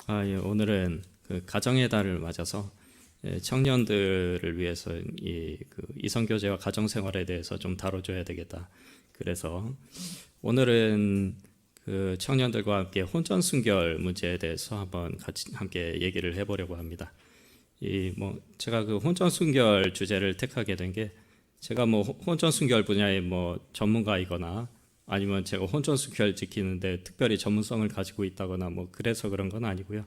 예, 오늘은 그 가정의 달을 맞아서 청년들을 위해서 이성교제와 가정생활에 대해서 좀 다뤄줘야 되겠다. 그래서 오늘은 그 청년들과 함께 혼전순결 문제에 대해서 한번 같이 함께 얘기를 해보려고 합니다. 제가 그 혼전순결 주제를 택하게 된 게 제가 뭐 혼전순결 분야의 뭐 전문가이거나 아니면 제가 혼전순결 지키는데 특별히 전문성을 가지고 있다거나 뭐 그래서 그런 건 아니고요.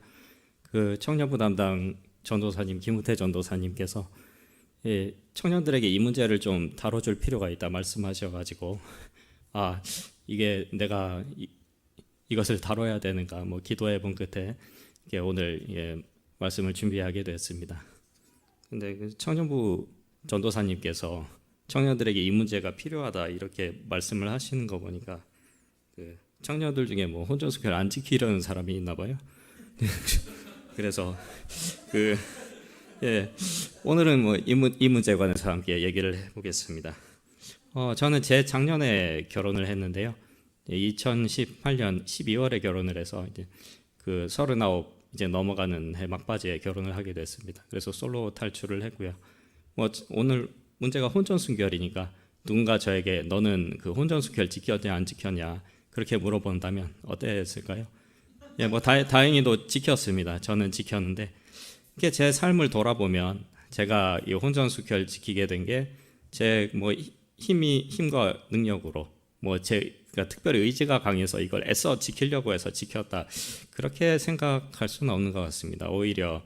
그 청년부 담당 전도사님 김우태 전도사님께서 청년들에게 이 문제를 좀 다뤄줄 필요가 있다 말씀하셔가지고 이게 내가 이것을 다뤄야 되는가 뭐 기도해 본 끝에 오늘 말씀을 준비하게 됐습니다. 근데 그 청년부 전도사님께서 청년들에게 이 문제가 필요하다 이렇게 말씀을 하시는 거 보니까 그 청년들 중에 뭐 혼전순결 안 지키려는 사람이 있나 봐요. 그래서 오늘은 뭐 이 문제에 관해서 함께 얘기를 해보겠습니다. 저는 제 작년에 결혼을 했는데요. 2018년 12월에 결혼을 해서 이제 그 39 이제 넘어가는 해 막바지에 결혼을 하게 됐습니다. 그래서 솔로 탈출을 했고요. 뭐 오늘 문제가 혼전순결이니까 누군가 저에게 너는 그 혼전순결 지켰냐 안 지켰냐 그렇게 물어본다면 어땠을까요? 뭐 다행히도 지켰습니다. 저는 지켰는데 이게 제 삶을 돌아보면 제가 이 혼전순결 지키게 된 게 제 뭐 힘과 능력으로 뭐 제가 특별히 의지가 강해서 이걸 애써 지키려고 해서 지켰다 그렇게 생각할 수는 없는 것 같습니다. 오히려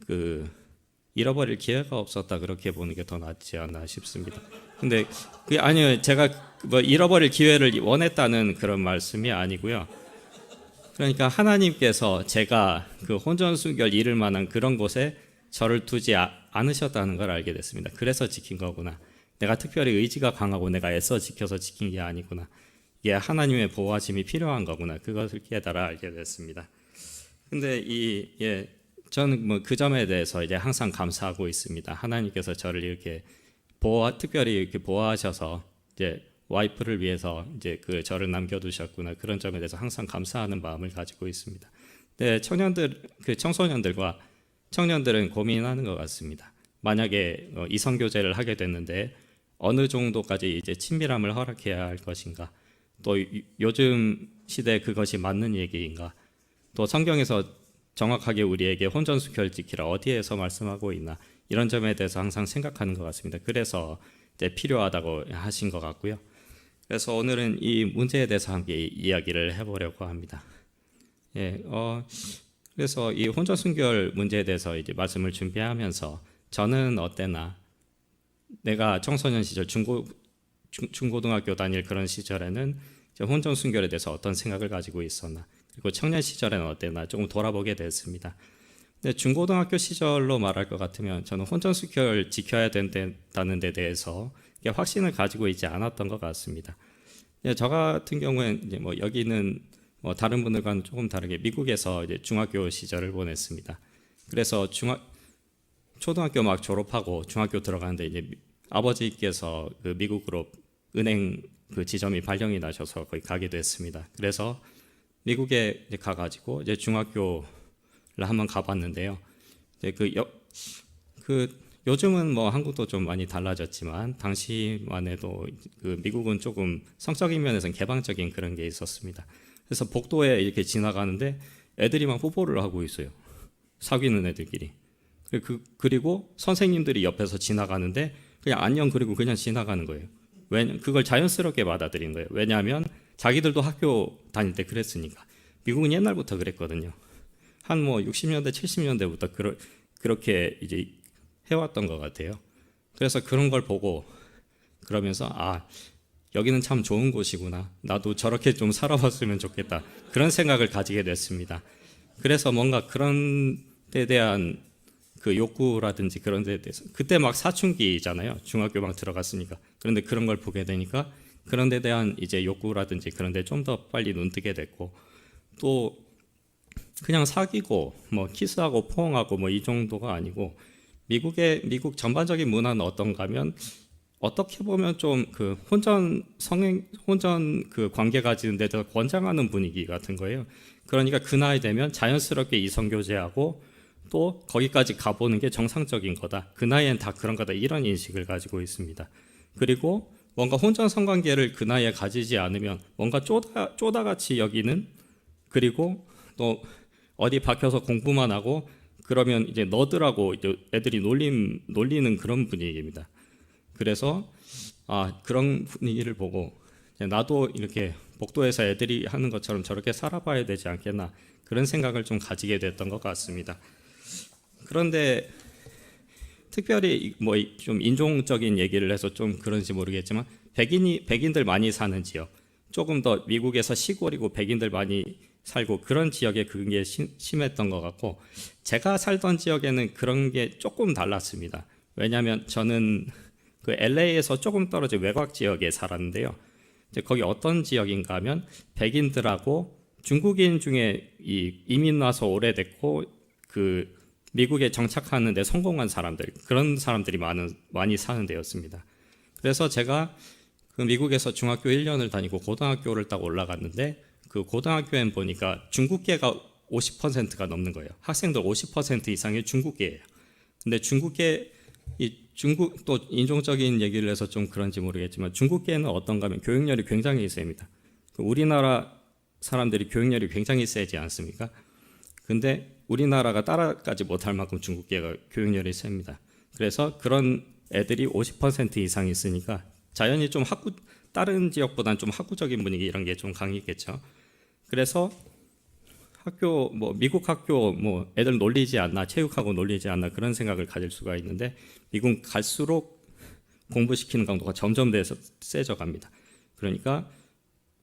그 잃어버릴 기회가 없었다 그렇게 보는 게 더 낫지 않나 싶습니다. 근데 그게 아니요, 제가 뭐 잃어버릴 기회를 원했다는 그런 말씀이 아니고요. 그러니까 하나님께서 제가 그 혼전순결 잃을 만한 그런 곳에 저를 두지 않으셨다는 걸 알게 됐습니다. 그래서 지킨 거구나. 내가 특별히 의지가 강하고 내가 애써 지켜서 지킨 게 아니구나. 이게 하나님의 보호하심이 필요한 거구나. 그것을 깨달아 알게 됐습니다. 근데 저는 뭐 그 점에 대해서 이제 항상 감사하고 있습니다. 하나님께서 저를 이렇게 특별히 이렇게 보호하셔서 이제 와이프를 위해서 이제 그 저를 남겨두셨구나. 그런 점에 대해서 항상 감사하는 마음을 가지고 있습니다. 네, 청소년들과 청년들은 고민하는 것 같습니다. 만약에 이성교제를 하게 됐는데 어느 정도까지 이제 친밀함을 허락해야 할 것인가? 또 요즘 시대에 그것이 맞는 얘기인가? 또 성경에서 정확하게 우리에게 혼전순결 지키라 어디에서 말씀하고 있나? 이런 점에 대해서 항상 생각하는 것 같습니다. 그래서 이제 필요하다고 하신 것 같고요. 그래서 오늘은 이 문제에 대해서 함께 이야기를 해보려고 합니다. 그래서 이 혼전순결 문제에 대해서 이제 말씀을 준비하면서 저는 어때나 내가 청소년 시절 중고등학교 다닐 그런 시절에는 혼전순결에 대해서 어떤 생각을 가지고 있었나, 그리고 청년 시절에는 어때나 조금 돌아보게 됐습니다. 근데 중고등학교 시절로 말할 것 같으면 저는 혼전순결 지켜야 된다는 데 대해서 확신을 가지고 있지 않았던 것 같습니다. 저 같은 경우엔 이제 뭐 여기는 뭐 다른 분들과는 조금 다르게 미국에서 이제 중학교 시절을 보냈습니다. 그래서 초등학교 막 졸업하고 중학교 들어가는데 이제 아버지께서 그 미국으로 은행 그 지점이 발령이 나셔서 거기 가게 됐습니다. 그래서 미국에 이제 가가지고 이제 중학교를 한번 가봤는데요. 이제 요즘은 뭐 한국도 좀 많이 달라졌지만 당시만 해도 그 미국은 조금 성적인 면에서는 개방적인 그런 게 있었습니다. 그래서 복도에 이렇게 지나가는데 애들이 막 뽀뽀를 하고 있어요. 사귀는 애들끼리. 그리고 선생님들이 옆에서 지나가는데 그냥 안녕 그리고 그냥 지나가는 거예요. 그걸 자연스럽게 받아들인 거예요. 왜냐하면 자기들도 학교 다닐 때 그랬으니까. 미국은 옛날부터 그랬거든요. 한 뭐 60년대, 70년대부터 그렇게 이제 해왔던 것 같아요. 그래서 그런 걸 보고 그러면서 여기는 참 좋은 곳이구나. 나도 저렇게 좀 살아봤으면 좋겠다. 그런 생각을 가지게 됐습니다. 그래서 뭔가 그런 데 대한 그 욕구라든지 그런 데 대해서 그때 막 사춘기잖아요. 중학교 막 들어갔으니까. 그런데 그런 걸 보게 되니까 그런 데 대한 이제 욕구라든지 그런 데 좀 더 빨리 눈뜨게 됐고, 또 그냥 사귀고 뭐 키스하고 포옹하고 뭐 이 정도가 아니고 미국 전반적인 문화는 어떤가 하면 어떻게 보면 좀 그 혼전 그 관계 가지는데 더 권장하는 분위기 같은 거예요. 그러니까 그 나이 되면 자연스럽게 이성 교제하고 또 거기까지 가보는 게 정상적인 거다. 그 나이엔 다 그런 거다. 이런 인식을 가지고 있습니다. 그리고 뭔가 혼전 성관계를 그 나이에 가지지 않으면 뭔가 쪼다같이 여기는, 그리고 또 어디 박혀서 공부만 하고 그러면 이제 너들하고 이제 애들이 놀리는 그런 분위기입니다. 그래서 그런 분위기를 보고 나도 이렇게 복도에서 애들이 하는 것처럼 저렇게 살아봐야 되지 않겠나, 그런 생각을 좀 가지게 됐던 것 같습니다. 그런데 특별히 뭐 좀 인종적인 얘기를 해서 좀 그런지 모르겠지만 백인들 많이 사는 지역, 조금 더 미국에서 시골이고 백인들 많이 살고 그런 지역에 그게 심했던 것 같고, 제가 살던 지역에는 그런 게 조금 달랐습니다. 왜냐하면 저는 그 LA에서 조금 떨어진 외곽 지역에 살았는데요. 이제 거기 어떤 지역인가 하면 백인들하고 중국인 중에 이민 와서 오래됐고 그 미국에 정착하는 데 성공한 사람들, 그런 사람들이 많이 사는 데였습니다. 그래서 제가 그 미국에서 중학교 1년을 다니고 고등학교를 딱 올라갔는데, 그 고등학교엔 보니까 중국계가 50%가 넘는 거예요. 학생들 50% 이상이 중국계예요. 근데 중국 또 인종적인 얘기를 해서 좀 그런지 모르겠지만 중국계는 어떤가 하면 교육열이 굉장히 셉니다. 우리나라 사람들이 교육열이 굉장히 세지 않습니까? 근데 우리나라가 따라가지 못할 만큼 중국계가 교육열이 셉니다. 그래서 그런 애들이 50% 이상 있으니까 자연히 좀 다른 지역보다는 좀 학구적인 분위기 이런 게 좀 강했겠죠. 그래서 미국 학교 애들 놀리지 않나, 체육하고 놀리지 않나, 그런 생각을 가질 수가 있는데, 미국 갈수록 공부시키는 강도가 점점 세져 갑니다. 그러니까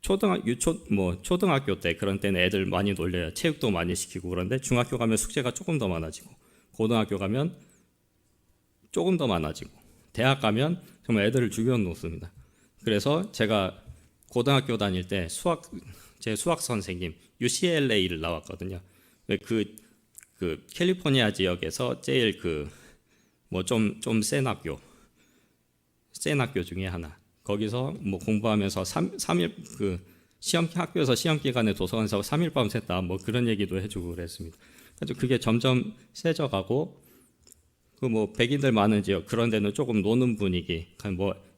초등학교 때 그런 때는 애들 많이 놀려요. 체육도 많이 시키고. 그런데 중학교 가면 숙제가 조금 더 많아지고, 고등학교 가면 조금 더 많아지고, 대학 가면 정말 애들을 죽여놓습니다. 그래서 제가 고등학교 다닐 때 제 수학 선생님 UCLA를 나왔거든요. 그 캘리포니아 지역에서 제일 좀 센 학교 중에 하나. 거기서 공부하면서 3일 학교에서 시험 기간에 도서관에서 3일 밤 샜다, 그런 얘기도 해주고 그랬습니다. 그래서 그게 점점 세져가고, 백인들 많은 지역 그런 데는 조금 노는 분위기,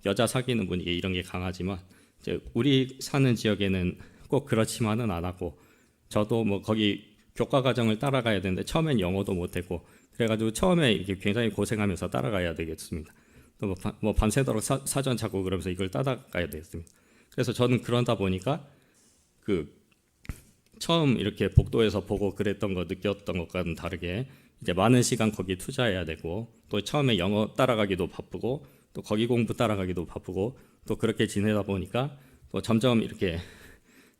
여자 사귀는 분위기 이런 게 강하지만, 이제 우리 사는 지역에는 꼭 그렇지만은 않았고, 저도 거기 교과 과정을 따라가야 되는데 처음엔 영어도 못했고, 그래가지고 처음에 이렇게 굉장히 고생하면서 따라가야 되겠습니다. 또 밤새도록 사전 찾고 그러면서 이걸 따라가야 되겠습니다. 그래서 저는 그러다 보니까 처음 이렇게 복도에서 보고 그랬던 거, 느꼈던 것과는 다르게 이제 많은 시간 거기 투자해야 되고, 또 처음에 영어 따라가기도 바쁘고, 또 거기 공부 따라가기도 바쁘고, 또 그렇게 지내다 보니까 또 점점 이렇게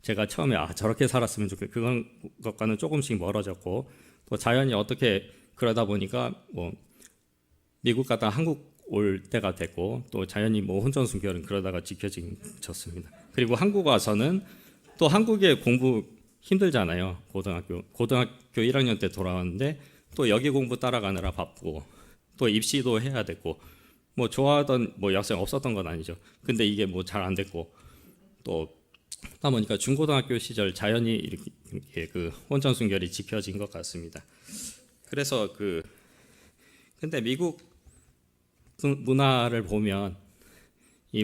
제가 처음에 저렇게 살았으면 좋겠고, 그런 것과는 조금씩 멀어졌고, 또 자연히 어떻게 그러다 보니까 미국 갔다 한국 올 때가 됐고, 또 자연히 혼전 순결은 그러다가 지켜졌습니다. 그리고 한국 와서는 또 한국에 공부 힘들잖아요. 고등학교 1학년 때 돌아왔는데 또 여기 공부 따라가느라 바쁘고, 또 입시도 해야 됐고, 좋아하던 여학생 없었던 건 아니죠. 근데 이게 잘 안 됐고, 또 하다 보니까 중고등학교 시절 자연히 이렇게 혼전 순결이 지켜진 것 같습니다. 그래서 근데 미국 문화를 보면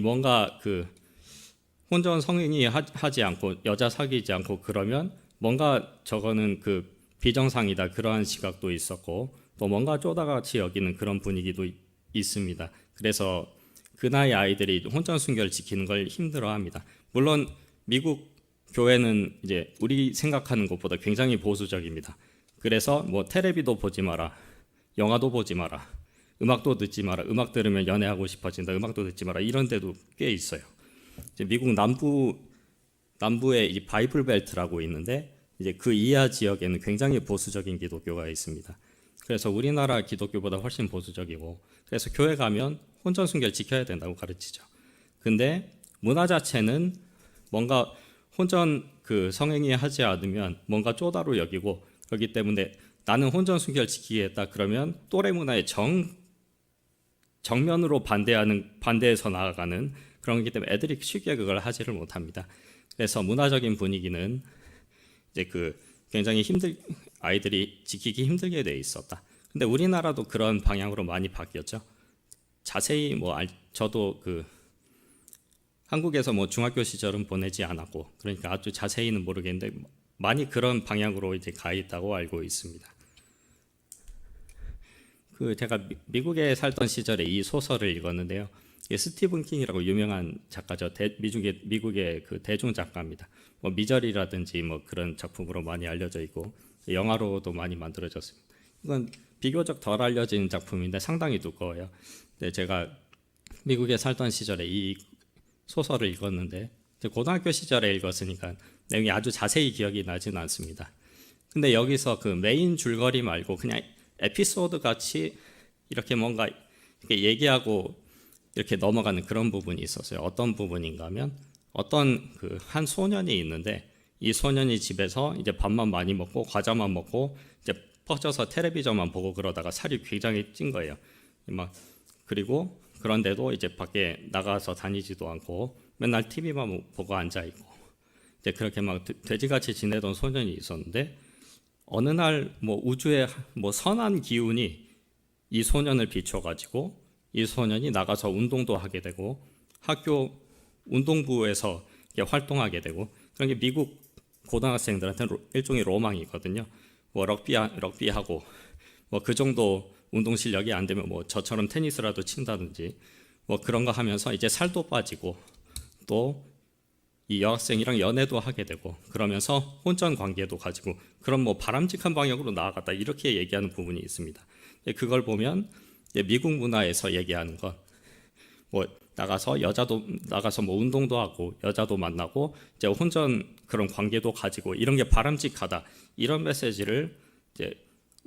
뭔가 혼전 성행위 하지 않고 여자 사귀지 않고 그러면 뭔가 저거는 비정상이다, 그러한 시각도 있었고, 또 뭔가 쪼다같이 여기는 그런 분위기도 있습니다. 그래서 그 나이 아이들이 혼전 순결을 지키는 걸 힘들어합니다. 물론 미국 교회는 이제 우리 생각하는 것보다 굉장히 보수적입니다. 그래서 텔레비도 보지 마라, 영화도 보지 마라, 음악도 듣지 마라, 음악 들으면 연애하고 싶어진다, 음악도 듣지 마라, 이런 데도 꽤 있어요. 이제 미국 남부에 이 바이블 벨트라고 있는데, 이제 그 이하 지역에는 굉장히 보수적인 기독교가 있습니다. 그래서 우리나라 기독교보다 훨씬 보수적이고, 그래서 교회 가면 혼전 순결 지켜야 된다고 가르치죠. 근데 문화 자체는 뭔가 혼전 성행위 하지 않으면 뭔가 쪼다로 여기고, 그렇기 때문에 나는 혼전 순결 지키겠다 그러면 또래 문화에 정면으로 반대해서 나아가는 그런 거기 때문에 애들이 쉽게 그걸 하지를 못합니다. 그래서 문화적인 분위기는 이제 굉장히 아이들이 지키기 힘들게 돼 있었다. 근데 우리나라도 그런 방향으로 많이 바뀌었죠. 자세히 저도 한국에서 중학교 시절은 보내지 않았고, 그러니까 아주 자세히는 모르겠는데 많이 그런 방향으로 이제 가 있다고 알고 있습니다. 제가 미국에 살던 시절에 이 소설을 읽었는데요. 이게 스티븐 킹이라고 유명한 작가죠. 미국의 대중 작가입니다. 미저리라든지 그런 작품으로 많이 알려져 있고 영화로도 많이 만들어졌습니다. 이건 비교적 덜 알려진 작품인데 상당히 두꺼워요. 근데 제가 미국에 살던 시절에 이 소설을 읽었는데 고등학교 시절에 읽었으니까 내용이 아주 자세히 기억이 나지는 않습니다. 근데 여기서 메인 줄거리 말고 그냥 에피소드 같이 이렇게 뭔가 이렇게 얘기하고 이렇게 넘어가는 그런 부분이 있었어요. 어떤 부분인가 하면 어떤 한 소년이 있는데 이 소년이 집에서 이제 밥만 많이 먹고 과자만 먹고 이제 퍼져서 텔레비전만 보고 그러다가 살이 굉장히 찐 거예요. 그리고 그런데도 이제 밖에 나가서 다니지도 않고 맨날 TV만 보고 앉아 있고 이제 그렇게 돼지같이 지내던 소년이 있었는데 어느 날 우주의 선한 기운이 이 소년을 비춰가지고 이 소년이 나가서 운동도 하게 되고 학교 운동부에서 활동하게 되고 그런 게 미국 고등학생들한테는 일종의 로망이거든요. 럭비하고 그 정도 운동 실력이 안 되면 저처럼 테니스라도 친다든지 그런 거 하면서 이제 살도 빠지고 또 이 여학생이랑 연애도 하게 되고 그러면서 혼전 관계도 가지고 그런 바람직한 방향으로 나아갔다 이렇게 얘기하는 부분이 있습니다. 그걸 보면 미국 문화에서 얘기하는 건 나가서 운동도 하고 여자도 만나고 이제 혼전 그런 관계도 가지고 이런 게 바람직하다 이런 메시지를 이제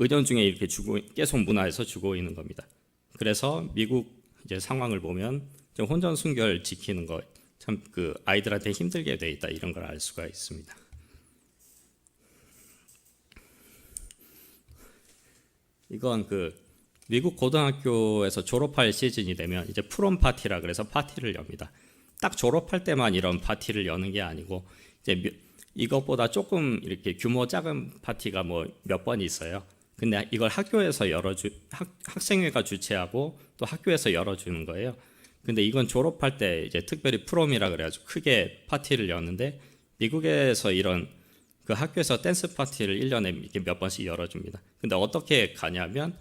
은연중에 이렇게 계속 문화에서 주고 있는 겁니다. 그래서 미국 이제 상황을 보면 혼전 순결 지키는 거 참 아이들한테 힘들게 돼 있다 이런 걸 알 수가 있습니다. 이건 미국 고등학교에서 졸업할 시즌이 되면 이제 프롬 파티라 그래서 파티를 엽니다. 딱 졸업할 때만 이런 파티를 여는 게 아니고 이제 이것보다 조금 이렇게 규모 작은 파티가 몇 번 있어요. 근데 이걸 학교에서 학생회가 주최하고 또 학교에서 열어주는 거예요. 근데 이건 졸업할 때 이제 특별히 프롬이라 그래가지고 크게 파티를 여는데 미국에서 이런 학교에서 댄스 파티를 1년에 이렇게 몇 번씩 열어줍니다. 근데 어떻게 가냐면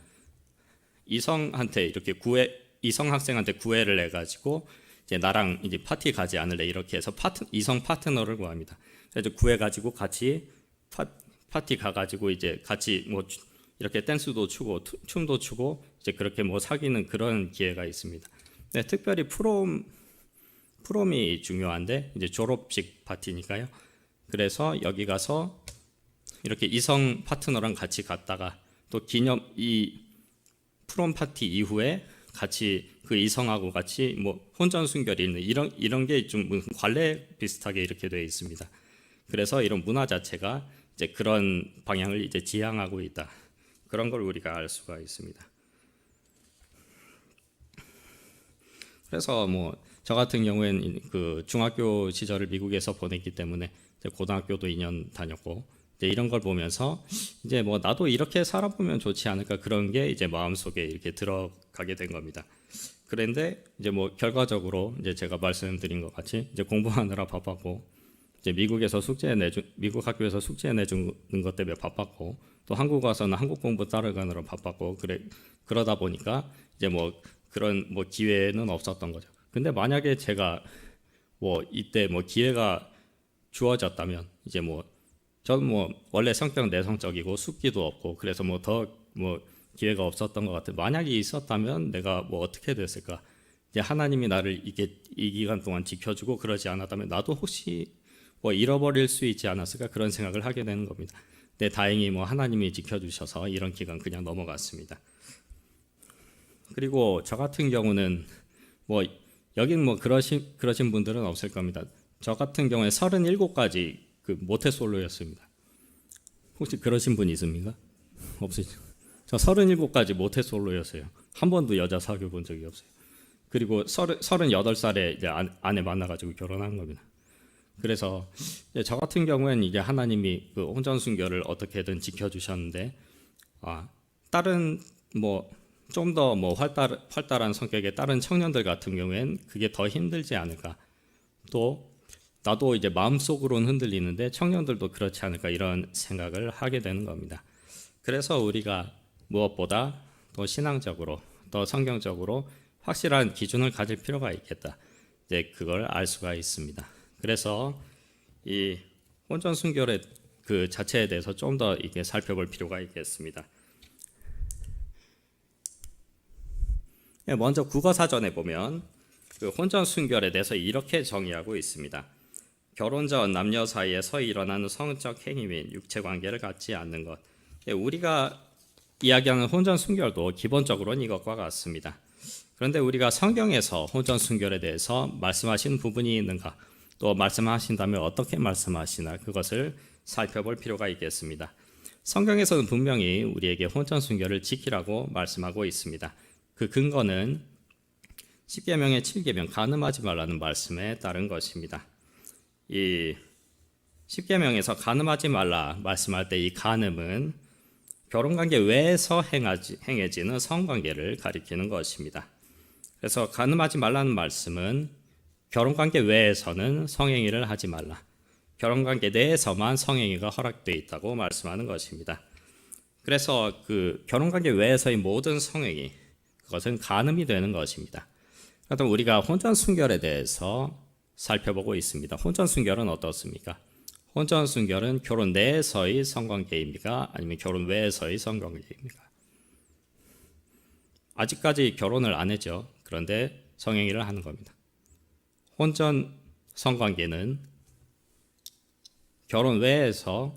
이성 학생한테 구애를 해가지고 이제 나랑 이제 파티 가지 않을래 이렇게 해서 이성 파트너를 구합니다. 그래서 구해가지고 같이 파티 가가지고 이제 같이 이렇게 댄스도 추고 춤도 추고 이제 그렇게 사귀는 그런 기회가 있습니다. 네, 특별히 프롬이 중요한데 이제 졸업식 파티니까요. 그래서 여기 가서 이렇게 이성 파트너랑 같이 갔다가 또 이 프롬 파티 이후에 같이 이성하고 같이 혼전 순결이 있는 이런 게 좀 관례 비슷하게 이렇게 되어 있습니다. 그래서 이런 문화 자체가 이제 그런 방향을 이제 지향하고 있다. 그런 걸 우리가 알 수가 있습니다. 그래서 저 같은 경우에는 중학교 시절을 미국에서 보냈기 때문에 이제 고등학교도 2년 다녔고 이제 이런 걸 보면서 이제 나도 이렇게 살아보면 좋지 않을까 그런 게 이제 마음속에 이렇게 들어가게 된 겁니다. 그런데 이제 결과적으로 이제 제가 말씀드린 것 같이 이제 공부하느라 바빴고 이제 미국 학교에서 숙제 내주는 것 때문에 바빴고 또 한국 와서는 한국 공부 따라가느라 바빴고 그러다 보니까 이제 그런 기회는 없었던 거죠. 근데 만약에 제가 이때 기회가 주어졌다면 이제 저는 원래 성격 내성적이고 숙기도 없고 그래서 더 기회가 없었던 것 같아요. 만약에 있었다면 내가 어떻게 됐을까? 이제 하나님이 나를 이 기간 동안 지켜주고 그러지 않았다면 나도 혹시 잃어버릴 수 있지 않았을까 그런 생각을 하게 되는 겁니다. 근데 다행히 하나님이 지켜주셔서 이런 기간 그냥 넘어갔습니다. 그리고 저 같은 경우는 여긴 그러신 분들은 없을 겁니다. 저 같은 경우에 37가지 모태솔로였습니다. 혹시 그러신 분 있습니까? 없으시죠? 저 37가지 모태솔로였어요. 한 번도 여자 사귀어 본 적이 없어요. 그리고 38살에 이제 아내 만나가지고 결혼한 겁니다. 그래서 저 같은 경우에는 이제 하나님이 그 혼전 순결을 어떻게든 지켜주셨는데, 다른 뭐 좀 더 뭐 활달한 성격의 다른 청년들 같은 경우엔 그게 더 힘들지 않을까. 또 나도 이제 마음속으로는 흔들리는데 청년들도 그렇지 않을까, 이런 생각을 하게 되는 겁니다. 그래서 우리가 무엇보다 더 신앙적으로, 더 성경적으로 확실한 기준을 가질 필요가 있겠다. 이제 그걸 알 수가 있습니다. 그래서 이 혼전 순결의 그 자체에 대해서 좀 더 이게 살펴볼 필요가 있겠습니다. 먼저 국어사전에 보면 그 혼전 순결에 대해서 이렇게 정의하고 있습니다. 결혼 전 남녀 사이에서 일어나는 성적 행위 및 육체 관계를 갖지 않는 것. 우리가 이야기하는 혼전 순결도 기본적으로는 이것과 같습니다. 그런데 우리가 성경에서 혼전 순결에 대해서 말씀하신 부분이 있는가, 또 말씀하신다면 어떻게 말씀하시나, 그것을 살펴볼 필요가 있겠습니다. 성경에서는 분명히 우리에게 혼전 순결을 지키라고 말씀하고 있습니다. 그 근거는 10계명의 7계명 간음하지 말라는 말씀에 따른 것입니다. 이 10계명에서 간음하지 말라 말씀할 때 이 간음은 결혼관계 외에서 행해지는 성관계를 가리키는 것입니다. 그래서 간음하지 말라는 말씀은 결혼관계 외에서는 성행위를 하지 말라, 결혼관계 내에서만 성행위가 허락되어 있다고 말씀하는 것입니다. 그래서 그 결혼관계 외에서의 모든 성행위, 그것은 간음이 되는 것입니다. 그래서 우리가 혼전 순결에 대해서 살펴보고 있습니다. 혼전 순결은 어떻습니까? 혼전 순결은 결혼 내에서의 성관계입니까? 아니면 결혼 외에서의 성관계입니까? 아직까지 결혼을 안 했죠. 그런데 성행위를 하는 겁니다. 혼전 성관계는 결혼 외에서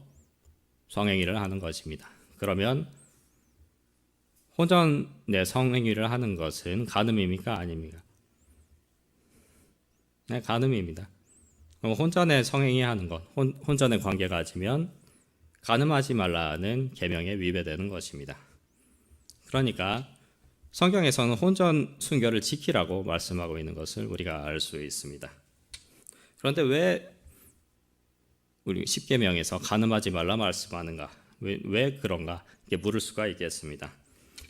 성행위를 하는 것입니다. 그러면 혼전 내 성행위를 하는 것은 간음입니까? 아닙니까? 네, 간음입니다. 그럼 혼전의 성행위 하는 것, 혼전의 관계가 가지면 간음하지 말라는 계명에 위배되는 것입니다. 그러니까 성경에서는 혼전 순결을 지키라고 말씀하고 있는 것을 우리가 알 수 있습니다. 그런데 왜 우리 10계명에서 간음하지 말라 말씀하는가? 왜 그런가? 이렇게 물을 수가 있겠습니다.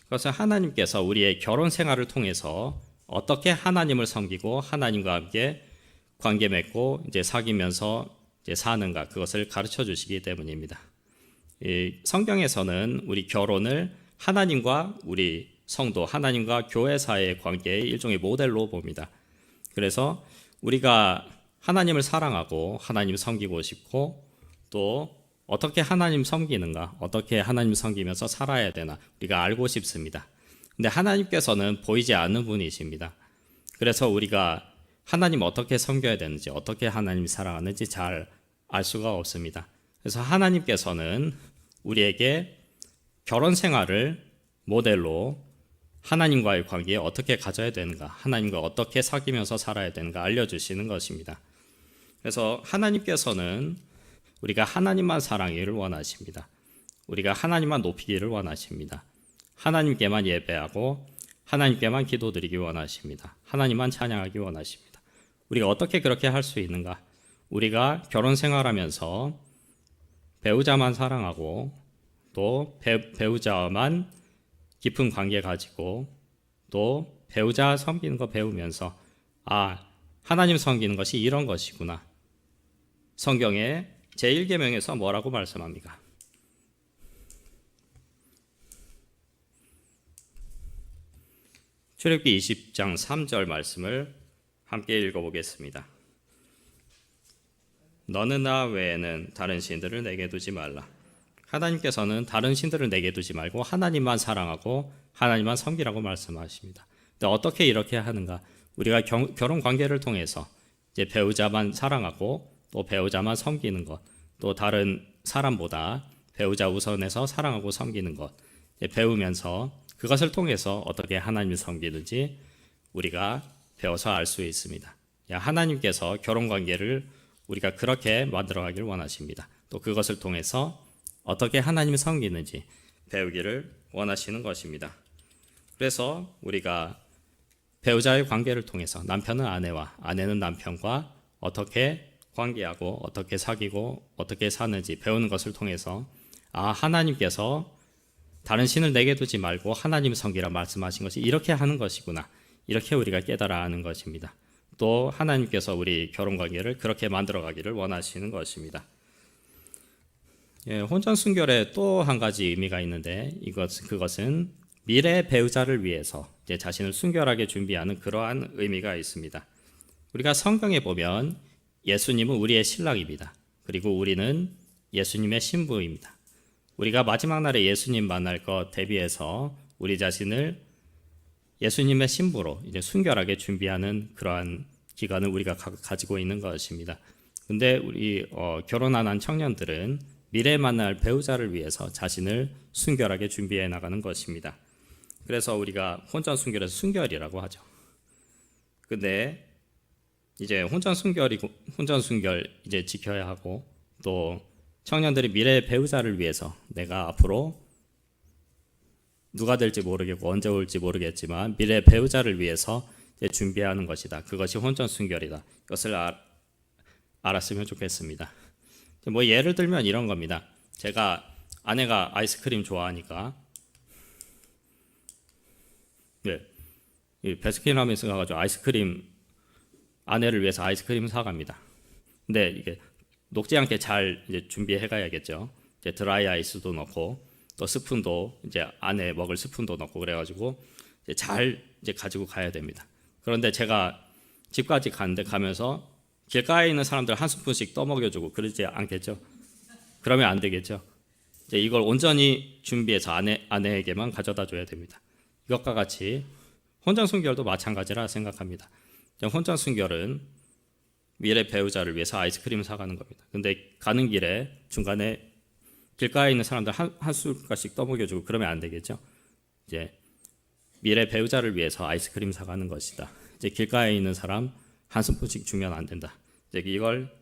그것은 하나님께서 우리의 결혼 생활을 통해서 어떻게 하나님을 섬기고 하나님과 함께 관계 맺고 이제 사귀면서 이제 사는가, 그것을 가르쳐 주시기 때문입니다. 이 성경에서는 우리 결혼을 하나님과 우리 성도, 하나님과 교회 사이의 관계의 일종의 모델로 봅니다. 그래서 우리가 하나님을 사랑하고 하나님 섬기고 싶고, 또 어떻게 하나님 섬기는가, 어떻게 하나님 섬기면서 살아야 되나 우리가 알고 싶습니다. 근데 하나님께서는 보이지 않는 분이십니다. 그래서 우리가 하나님 어떻게 섬겨야 되는지, 어떻게 하나님 사랑하는지 잘 알 수가 없습니다. 그래서 하나님께서는 우리에게 결혼 생활을 모델로 하나님과의 관계에 어떻게 가져야 되는가, 하나님과 어떻게 사귀면서 살아야 되는가 알려주시는 것입니다. 그래서 하나님께서는 우리가 하나님만 사랑하기를 원하십니다. 우리가 하나님만 높이기를 원하십니다. 하나님께만 예배하고 하나님께만 기도드리기 원하십니다. 하나님만 찬양하기 원하십니다. 우리가 어떻게 그렇게 할 수 있는가? 우리가 결혼 생활하면서 배우자만 사랑하고 또 배우자만 깊은 관계 가지고 또 배우자 섬기는 거 배우면서 하나님 섬기는 것이 이런 것이구나. 성경에 제1계명에서 뭐라고 말씀합니까? 출애굽기 20장 3절 말씀을 함께 읽어보겠습니다. 너는 나 외에는 다른 신들을 내게 두지 말라. 하나님께서는 다른 신들을 내게 두지 말고 하나님만 사랑하고 하나님만 섬기라고 말씀하십니다. 근데 어떻게 이렇게 하는가? 우리가 결혼 관계를 통해서 이제 배우자만 사랑하고 또 배우자만 섬기는 것, 또 다른 사람보다 배우자 우선해서 사랑하고 섬기는 것 배우면서 그것을 통해서 어떻게 하나님을 섬기는지 우리가 배워서 알 수 있습니다. 하나님께서 결혼 관계를 우리가 그렇게 만들어가길 원하십니다. 또 그것을 통해서 어떻게 하나님을 섬기는지 배우기를 원하시는 것입니다. 그래서 우리가 배우자의 관계를 통해서 남편은 아내와 아내는 남편과 어떻게 관계하고 어떻게 사귀고 어떻게 사는지 배우는 것을 통해서 하나님께서 다른 신을 내게 두지 말고 하나님 섬기라 말씀하신 것이 이렇게 하는 것이구나, 이렇게 우리가 깨달아 하는 것입니다. 또 하나님께서 우리 결혼관계를 그렇게 만들어가기를 원하시는 것입니다. 혼전 순결에 또 한 가지 의미가 있는데 그것은 미래 배우자를 위해서 이제 자신을 순결하게 준비하는 그러한 의미가 있습니다. 우리가 성경에 보면 예수님은 우리의 신랑입니다. 그리고 우리는 예수님의 신부입니다. 우리가 마지막 날에 예수님 만날 것 대비해서 우리 자신을 예수님의 신부로 이제 순결하게 준비하는 그러한 기간을 우리가 가지고 있는 것입니다. 근데 우리 결혼 안 한 청년들은 미래에 만날 배우자를 위해서 자신을 순결하게 준비해 나가는 것입니다. 그래서 우리가 혼전 순결에서 순결이라고 하죠. 근데 이제 혼전 순결 이제 지켜야 하고, 또 청년들이 미래의 배우자를 위해서 내가 앞으로 누가 될지 모르겠고 언제 올지 모르겠지만 미래의 배우자를 위해서 이제 준비하는 것이다. 그것이 혼전 순결이다. 이것을 알았으면 좋겠습니다. 뭐 예를 들면 이런 겁니다. 아내가 아이스크림 좋아하니까 베스킨라빈스 가가지고 아내를 위해서 아이스크림 사갑니다. 근데 이게 녹지 않게 잘 이제 준비해 가야겠죠. 이제 드라이 아이스도 넣고 또 스푼도 이제 안에 먹을 스푼도 넣고 그래가지고 이제 잘 이제 가지고 가야 됩니다. 그런데 제가 집까지 가면서 길가에 있는 사람들 한 스푼씩 떠먹여주고 그러지 않겠죠? 그러면 안 되겠죠? 이제 이걸 온전히 준비해서 아내에게만 가져다 줘야 됩니다. 이것과 같이 혼전 순결도 마찬가지라 생각합니다. 혼전 순결은 미래 배우자를 위해서 아이스크림 사가는 겁니다. 근데 가는 길에 중간에 길가에 있는 사람들 한 숟갈씩 떠먹여주고 그러면 안 되겠죠? 이제 미래 배우자를 위해서 아이스크림 사가는 것이다. 이제 길가에 있는 사람 한 스푼씩 주면 안 된다. 이제 이걸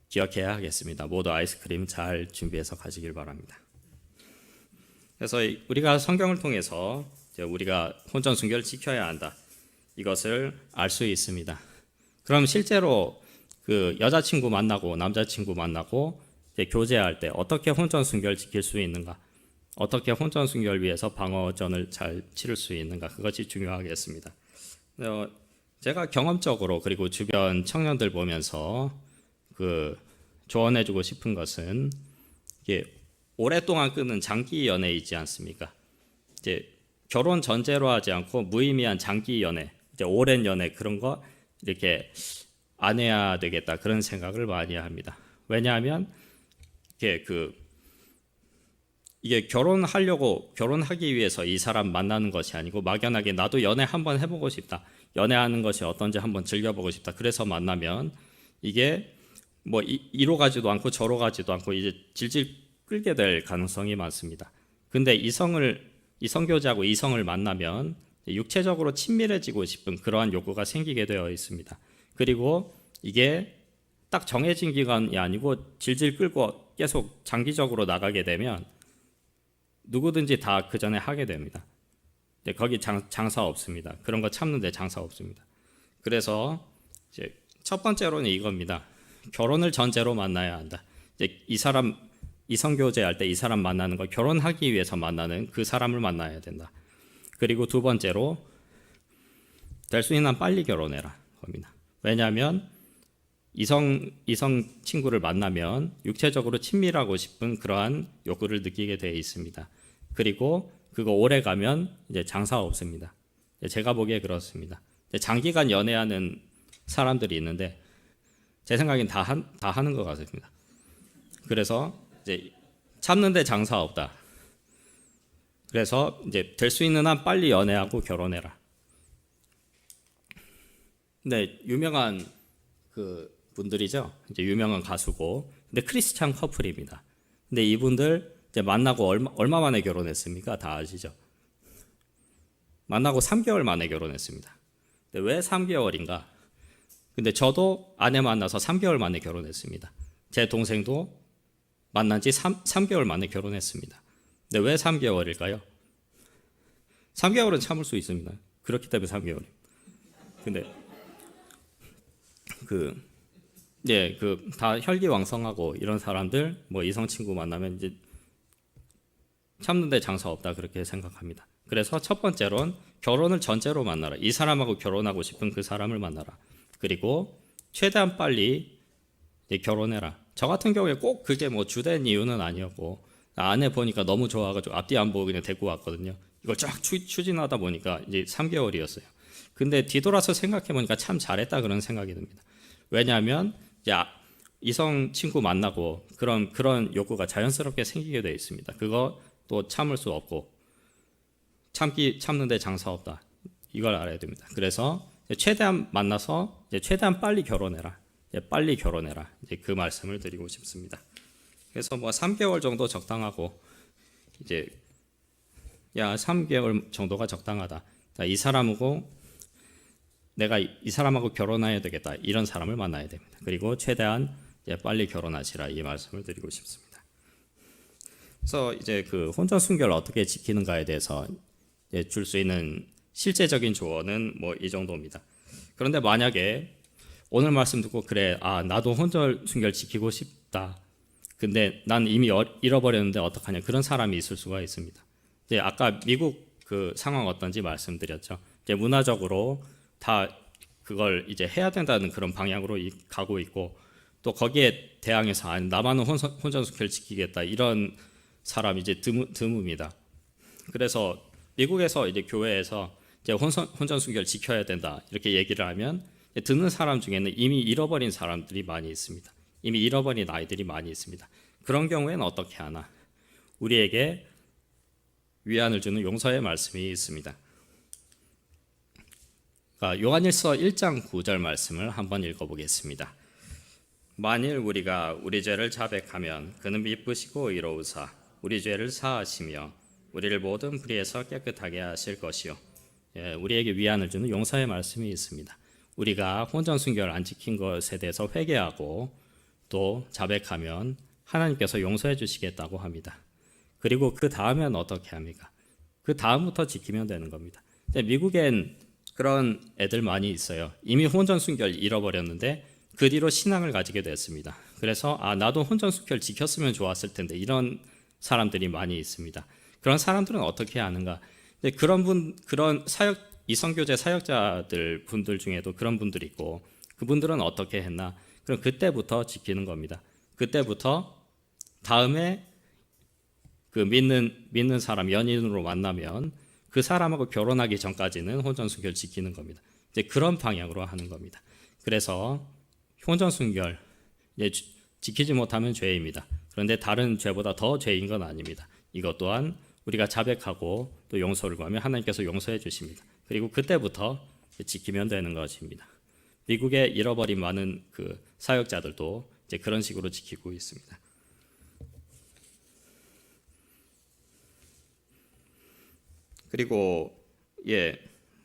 기억해야 하겠습니다. 모두 아이스크림 잘 준비해서 가시길 바랍니다. 그래서 우리가 성경을 통해서 우리가 혼전 순결을 지켜야 한다, 이것을 알 수 있습니다. 그럼 실제로 그 여자친구 만나고 남자친구 만나고 교제할 때 어떻게 혼전 순결을 지킬 수 있는가, 어떻게 혼전 순결을 위해서 방어전을 잘 치를 수 있는가, 그것이 중요하겠습니다. 제가 경험적으로 그리고 주변 청년들 보면서 조언해주고 싶은 것은 이게 오랫동안 끄는 장기 연애 있지 않습니까? 이제 결혼 전제로 하지 않고 무의미한 장기 연애, 이제 오랜 연애 그런 거 이렇게 안 해야 되겠다, 그런 생각을 많이 합니다. 왜냐하면 이게 결혼하기 위해서 이 사람 만나는 것이 아니고 막연하게 나도 연애 한번 해보고 싶다, 연애하는 것이 어떤지 한번 즐겨보고 싶다, 그래서 만나면 이게 뭐 이로 가지도 않고 저로 가지도 않고 이제 질질 끌게 될 가능성이 많습니다. 근데 이성교제하고 이성을 만나면 육체적으로 친밀해지고 싶은 그러한 욕구가 생기게 되어 있습니다. 그리고 이게 딱 정해진 기간이 아니고 질질 끌고 계속 장기적으로 나가게 되면 누구든지 다 그 전에 하게 됩니다. 거기 장사 없습니다. 그런 거 참는데 장사 없습니다. 그래서 이제 첫 번째로는 이겁니다. 결혼을 전제로 만나야 한다. 이제 이성교제할 때 이 사람 만나는 거 결혼하기 위해서 만나는 그 사람을 만나야 된다. 그리고 두 번째로 될 수 있는 한 빨리 결혼해라 겁니다. 왜냐하면 이성 친구를 만나면 육체적으로 친밀하고 싶은 그러한 욕구를 느끼게 되어 있습니다. 그리고 그거 오래 가면 이제 장사 없습니다. 제가 보기에 그렇습니다. 장기간 연애하는 사람들이 있는데 제 생각엔 다 하는 것 같습니다. 그래서 이제 참는데 장사 없다. 그래서 이제 될 수 있는 한 빨리 연애하고 결혼해라. 근데 유명한 분들이죠. 이제 유명한 가수고, 근데 크리스찬 커플입니다. 근데 이분들 이제 만나고 얼마 만에 결혼했습니까? 다 아시죠? 만나고 3개월 만에 결혼했습니다. 근데 왜 3개월인가? 근데 저도 아내 만나서 3개월 만에 결혼했습니다. 제 동생도 만난 지 3개월 만에 결혼했습니다. 근데 왜 3개월일까요? 3개월은 참을 수 있습니다. 그렇기 때문에 3개월이. 근데 다 혈기왕성하고 이런 사람들 뭐 이성 친구 만나면 이제 참는데 장사 없다 그렇게 생각합니다. 그래서 첫 번째로는 결혼을 전제로 만나라. 이 사람하고 결혼하고 싶은 그 사람을 만나라. 그리고 최대한 빨리 결혼해라. 저 같은 경우에 꼭 그게 뭐 주된 이유는 아니었고 아내 보니까 너무 좋아가지고 앞뒤 안 보고 그냥 데리고 왔거든요. 이걸 쫙 추진하다 보니까 이제 3개월이었어요. 근데 뒤돌아서 생각해 보니까 참 잘했다 그런 생각이 듭니다. 왜냐하면 이제 이성 친구 만나고 그런 욕구가 자연스럽게 생기게 되어 있습니다. 그거 또 참을 수 없고 참는데 장사 없다. 이걸 알아야 됩니다. 그래서 최대한 만나서 최대한 빨리 결혼해라. 빨리 결혼해라. 이제 그 말씀을 드리고 싶습니다. 그래서 뭐 3개월 정도 적당하고 이제 3개월 정도가 적당하다. 이 사람하고 내가 이 사람하고 결혼해야 되겠다. 이런 사람을 만나야 됩니다. 그리고 최대한 빨리 결혼하시라. 이 말씀을 드리고 싶습니다. 그래서 이제 그 혼전 순결을 어떻게 지키는가에 대해서 줄 수 있는 실제적인 조언은 뭐 이 정도입니다. 그런데 만약에 오늘 말씀 듣고 그래, 나도 혼전 순결 지키고 싶다. 근데 난 이미 잃어버렸는데 어떡하냐. 그런 사람이 있을 수가 있습니다. 이제 아까 미국 그 상황 어떤지 말씀드렸죠. 이제 문화적으로 다 그걸 이제 해야 된다는 그런 방향으로 가고 있고 또 거기에 대항해서 나만은 혼전 순결 지키겠다 이런 사람이 이제 드뭅니다. 그래서 미국에서 이제 교회에서 이제 혼전 순결 지켜야 된다 이렇게 얘기를 하면 듣는 사람 중에는 이미 잃어버린 사람들이 많이 있습니다. 이미 잃어버린 아이들이 많이 있습니다. 그런 경우에는 어떻게 하나? 우리에게 위안을 주는 용서의 말씀이 있습니다. 요한일서 1장 9절 말씀을 한번 읽어보겠습니다. 만일 우리가 우리 죄를 자백하면 그는 미쁘시고 의로우사 우리 죄를 사하시며 우리를 모든 불의에서 깨끗하게 하실 것이요. 우리에게 위안을 주는 용서의 말씀이 있습니다. 우리가 혼전 순결 안 지킨 것에 대해서 회개하고 또 자백하면 하나님께서 용서해 주시겠다고 합니다. 그리고 그 다음엔 어떻게 합니까? 그 다음부터 지키면 되는 겁니다. 미국엔 그런 애들 많이 있어요. 이미 혼전 순결 잃어버렸는데 그 뒤로 신앙을 가지게 됐습니다. 그래서 나도 혼전 순결 지켰으면 좋았을 텐데 이런 사람들이 많이 있습니다. 그런 사람들은 어떻게 하는가? 그런 이성교제 사역자들 분들 중에도 그런 분들이 있고 그분들은 어떻게 했나? 그럼 그때부터 지키는 겁니다. 그때부터 다음에 그 믿는 사람 연인으로 만나면 그 사람하고 결혼하기 전까지는 혼전 순결 지키는 겁니다. 이제 그런 방향으로 하는 겁니다. 그래서 혼전 순결 지키지 못하면 죄입니다. 그런데 다른 죄보다 더 죄인 건 아닙니다. 이것 또한 우리가 자백하고 또 용서를 구하면 하나님께서 용서해 주십니다. 그리고 그때부터 지키면 되는 것입니다. 미국에 잃어버린 많은 그 사역자들도 이제 그런 식으로 지키고 있습니다. 그리고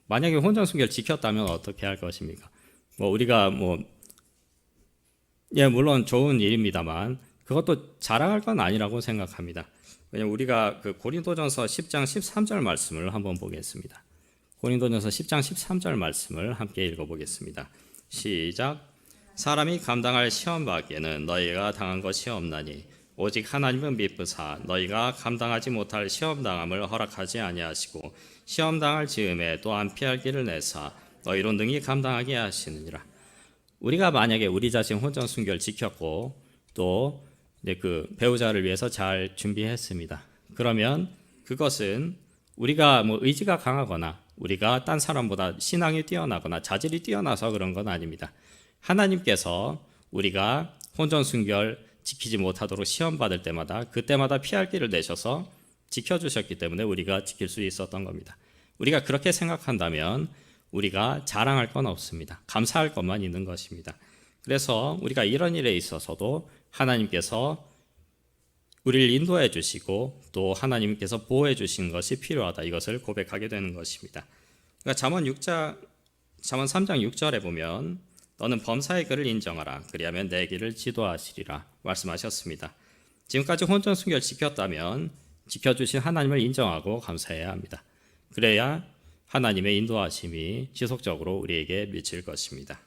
만약에 혼전 순결 지켰다면 어떻게 할 것입니까? 우리가 물론 좋은 일입니다만 그것도 자랑할 건 아니라고 생각합니다. 왜냐하면 우리가 그 고린도전서 10장 13절 말씀을 한번 보겠습니다. 고린도전서 10장 13절 말씀을 함께 읽어보겠습니다. 시작. 사람이 감당할 시험 밖에는 너희가 당한 것이 없나니 오직 하나님은 미쁘사 너희가 감당하지 못할 시험 당함을 허락하지 아니하시고 시험 당할 즈음에 또한 피할 길을 내사 너희로 능히 감당하게 하시느니라. 우리가 만약에 우리 자신 혼전 순결 지켰고 또 그 배우자를 위해서 잘 준비했습니다. 그러면 그것은 우리가 의지가 강하거나 우리가 딴 사람보다 신앙이 뛰어나거나 자질이 뛰어나서 그런 건 아닙니다. 하나님께서 우리가 혼전 순결 지키지 못하도록 시험 받을 때마다 그때마다 피할 길을 내셔서 지켜주셨기 때문에 우리가 지킬 수 있었던 겁니다. 우리가 그렇게 생각한다면 우리가 자랑할 건 없습니다. 감사할 것만 있는 것입니다. 그래서 우리가 이런 일에 있어서도 하나님께서 우리를 인도해 주시고 또 하나님께서 보호해 주신 것이 필요하다. 이것을 고백하게 되는 것입니다. 그러니까 잠언 3장 6절에 보면 너는 범사의 글을 인정하라. 그리하면 내 길을 지도하시리라 말씀하셨습니다. 지금까지 혼전 순결 지켰다면 지켜주신 하나님을 인정하고 감사해야 합니다. 그래야 하나님의 인도하심이 지속적으로 우리에게 미칠 것입니다.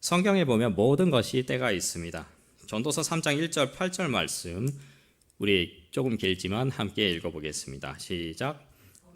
성경에 보면 모든 것이 때가 있습니다. 전도서 3장 1절 8절 말씀 우리 조금 길지만 함께 읽어보겠습니다. 시작.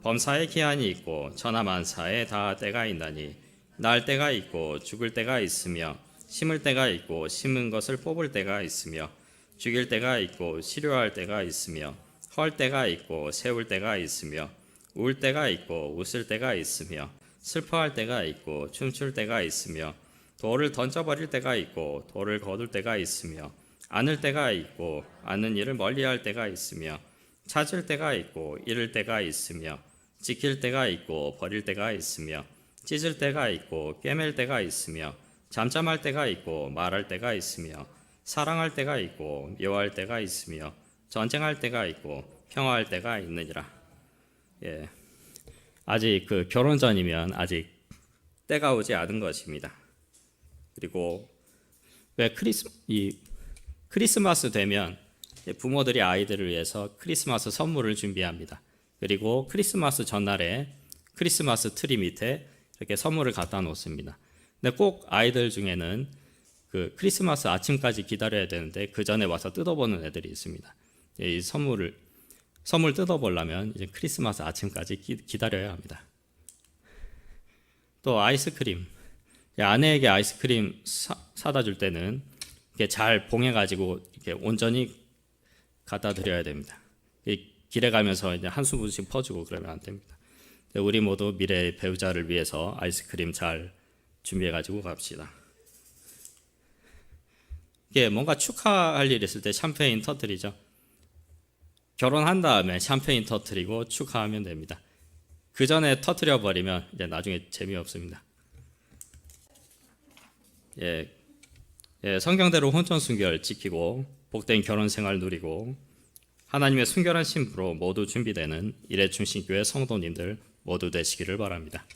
범사에 기한이 있고 천하만사에 다 때가 있나니 날 때가 있고 죽을 때가 있으며 심을 때가 있고 심은 것을 뽑을 때가 있으며 죽일 때가 있고 치료할 때가 있으며 헐 때가 있고 세울 때가 있으며 울 때가 있고 웃을 때가 있으며 슬퍼할 때가 있고 춤출 때가 있으며 돌을 던져버릴 때가 있고 돌을 거둘 때가 있으며 안을 때가 있고 아는 일을 멀리할 때가 있으며 찾을 때가 있고 잃을 때가 있으며 지킬 때가 있고 버릴 때가 있으며 찢을 때가 있고 꿰맬 때가 있으며 잠잠할 때가 있고 말할 때가 있으며 사랑할 때가 있고 미워할 때가 있으며 전쟁할 때가 있고 평화할 때가 있느니라. 예, 아직 그 결혼 전이면 아직 때가 오지 않은 것입니다. 그리고 왜 크리스마스 되면 부모들이 아이들을 위해서 크리스마스 선물을 준비합니다. 그리고 크리스마스 전날에 크리스마스 트리 밑에 이렇게 선물을 갖다 놓습니다. 근데 꼭 아이들 중에는 그 크리스마스 아침까지 기다려야 되는데 그 전에 와서 뜯어보는 애들이 있습니다. 이 선물 뜯어보려면 이제 크리스마스 아침까지 기다려야 합니다. 또 아이스크림, 아내에게 아이스크림 사다 줄 때는 이렇게 잘 봉해가지고 이렇게 온전히 갖다 드려야 됩니다. 길에 가면서 이제 한 스푼씩 퍼주고 그러면 안 됩니다. 우리 모두 미래의 배우자를 위해서 아이스크림 잘 준비해가지고 갑시다. 이게 뭔가 축하할 일 있을 때 샴페인 터뜨리죠. 결혼한 다음에 샴페인 터뜨리고 축하하면 됩니다. 그 전에 터뜨려 버리면 이제 나중에 재미없습니다. 성경대로 혼전 순결 지키고 복된 결혼 생활 누리고 하나님의 순결한 신부로 모두 준비되는 일회충신교회 성도님들 모두 되시기를 바랍니다.